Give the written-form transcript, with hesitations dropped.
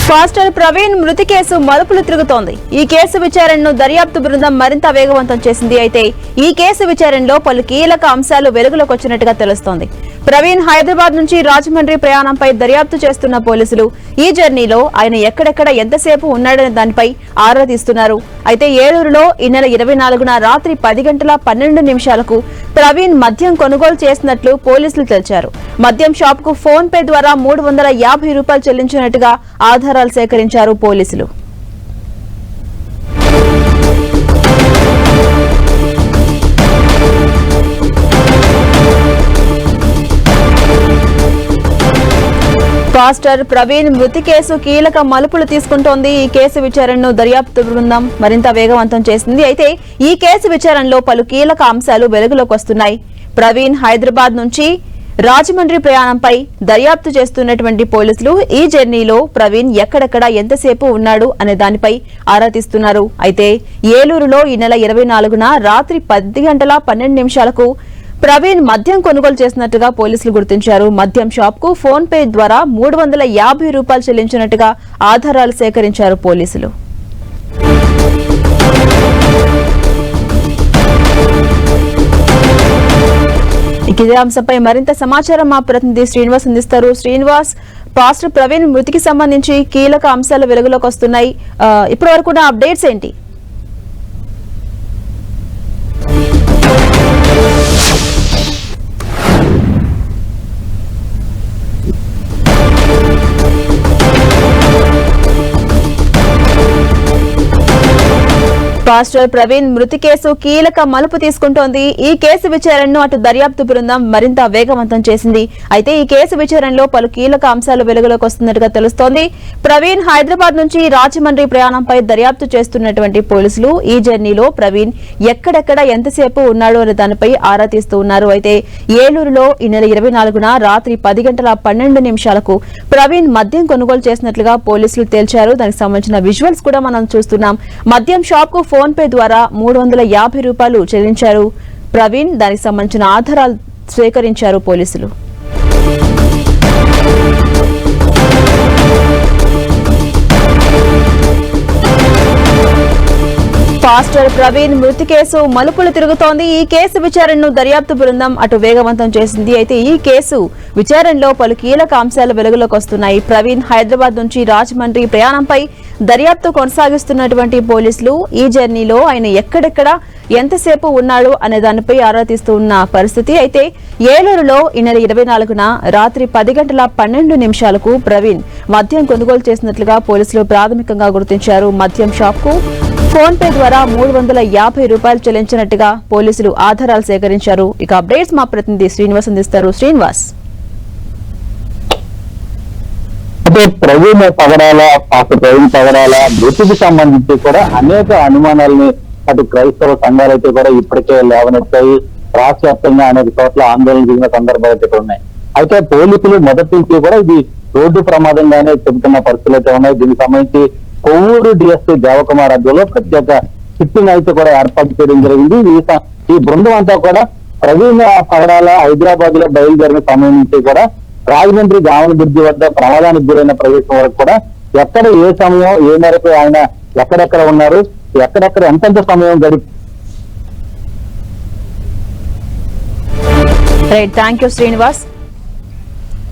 Pastor Praveen మృతి case మలుపులు తిరుగుతోంది. ఈ కేసు విచారణను దర్యాప్తు బృందం మరింత వేగవంతం చేసింది. అయితే ఈ కేసు విచారణలో పలు కీలక అంశాలు వెలుగులోకి వచ్చినట్టుగా తెలుస్తోంది. ప్రవీణ్ హైదరాబాద్ నుంచి రాజమండ్రి ప్రయాణంపై దర్యాప్తు చేస్తున్న పోలీసులు ఈ జర్నీలో ఆయన ఎక్కడెక్కడ ఎంతసేపు ఉన్నాడనే దానిపై ఆరా తీస్తున్నారు. అయితే ఏలూరులో ఈ నెల 24న రాత్రి 10:12 ప్రవీణ్ మద్యం కొనుగోలు చేసినట్లు పోలీసులు తెలిపారు. మద్యం షాప్ కు ఫోన్ పే ద్వారా 350 రూపాయలు చెల్లించినట్టుగా ఆధారాలు సేకరించారు పోలీసులు. పాస్టర్ ప్రవీణ్ మృతి కేసు కీలక మలుపులు తీసుకుంటోంది. ఈ కేసు విచారణను దర్యాప్తు బృందం మరింత వేగవంతం చేసింది. అయితే ఈ కేసు విచారణలో పలు కీలక అంశాలు వెలుగులోకి వస్తున్నాయి. ప్రవీణ్ హైదరాబాద్ నుంచి రాజమండ్రి ప్రయాణంపై దర్యాప్తు చేస్తున్నటువంటి పోలీసులు ఈ జర్నీలో ప్రవీణ్ ఎక్కడెక్కడ ఎంతసేపు ఉన్నాడు అనే దానిపై ఆరా తీస్తున్నారు. అయితే ఏలూరులో ఈ నెల 24న రాత్రి 10:12 ప్రవీణ్ మద్యం కొనుగోలు చేసినట్టుగా పోలీసులు గుర్తించారు. మద్యం షాప్ కు ఫోన్ పే ద్వారా 350 రూపాయలు చెల్లించినట్టుగా ఆధారాలు సేకరించారు పోలీసులు. ఇదే అంశంపై మరింత సమాచారం మా ప్రతినిధి శ్రీనివాస్ అందిస్తారు. శ్రీనివాస్, పాస్టర్ ప్రవీణ్ మృతికి సంబంధించి కీలక అంశాలు వెలుగులోకి వస్తున్నాయి. ఇప్పటి వరకు అప్డేట్స్ ఏంటి? పాస్టర్ ప్రవీణ్ మృతి కేసు కీలక మలుపు తీసుకుంటోంది. ఈ కేసు విచారణను అటు దర్యాప్తు బృందం మరింత వేగవంతం చేసింది. అయితే ఈ కేసు విచారణలో పలు కీలక అంశాలు వెలుగులోకి వస్తున్నట్టుగా తెలుస్తోంది. ప్రవీణ్ హైదరాబాద్ నుంచి రాజమండ్రి ప్రయాణంపై దర్యాప్తు చేస్తున్నటువంటి పోలీసులు ఈ జర్నీలో ప్రవీణ్ ఎక్కడెక్కడ ఎంతసేపు ఉన్నాడు అనే దానిపై ఆరా తీస్తూ ఉన్నారు. అయితే ఏలూరులో ఈ నెల 24న రాత్రి 10:12 ప్రవీణ్ మద్యం కొనుగోలు చేసినట్లుగా పోలీసులు తేల్చారు. దానికి సంబంధించిన విజువల్స్ కూడా మనం చూస్తున్నాం. మద్యం షాప్ కు ఫోన్ పే ద్వారా 350 రూపాయలు చెల్లించారు ప్రవీణ్. దానికి సంబంధించిన ఆధారాలు సేకరించారు పోలీసులు. పాస్టర్ ప్రవీణ్ మృతి కేసు మలుపులు తిరుగుతోంది. ఈ కేసు విచారణను దర్యాప్తు బృందం అటు వేగవంతం చేసింది. అయితే ఈ కేసు విచారణలో పలు కీలక అంశాలు వెలుగులోకి వస్తున్నాయి. ప్రవీణ్ హైదరాబాద్ నుంచి రాజమండ్రి ప్రయాణంపై దర్యాప్తు కొనసాగిస్తున్నటువంటి పోలీసులు ఈ జర్నీలో ఆయన ఎక్కడెక్కడ ఎంతసేపు ఉన్నాడు అనే దానిపై ఆరా తీస్తూ ఉన్న పరిస్థితి. అయితే ఏలూరులో ఈ నెల 24న రాత్రి 10:12 ప్రవీణ్ మద్యం కొనుగోలు చేసినట్లుగా పోలీసులు ప్రాథమికంగా గుర్తించారు. మద్యం షాప్ కు ఫోన్ పే ద్వారా 350 రూపాయలు చెల్లించినట్టుగా పోలీసులు ఆధారాలు సేకరించారు. ఇక అప్డేట్స్ మా ప్రతినిధి శ్రీనివాస్ అందిస్తారు. శ్రీనివాస్, ప్రవీణ్ పగడాల మృతికి సంబంధించి కూడా అనేక అనుమానాలని అటు క్రైస్తవ సంఘాలైతే కూడా ఇప్పటికే లేవనెత్తాయి. రాష్ట్ర వ్యాప్తంగా అనేక చోట్ల ఆందోళన దిగిన సందర్భాలు అయితే ఉన్నాయి. అయితే పోలీసులు మొదటి నుంచి కూడా ఇది రోడ్డు ప్రమాదంగానే చెబుతున్న పరిస్థితులు అయితే ఉన్నాయి. దీనికి సంబంధించి కొవ్వూరు డిఎస్పీ దేవకుమార్ ఆధ్వర్యంలో ప్రత్యేక సిట్టింగ్ అయితే కూడా ఏర్పాటు చేయడం జరిగింది. ఈ బృందం అంతా కూడా ప్రవీణ్ పగడాల హైదరాబాద్ లో బయలుదేరిన సమయం నుంచి కూడా రాజమండ్రి గావన బ్రిడ్జి వద్ద ప్రమాదానికి గురైన ప్రదేశం వరకు కూడా ఎక్కడ ఏ సమయం ఏ మేరకు ఆయన ఎక్కడెక్కడ ఉన్నారు, ఎక్కడెక్కడ ఎంతెంత సమయం గడిపి. Thank you Srinivas.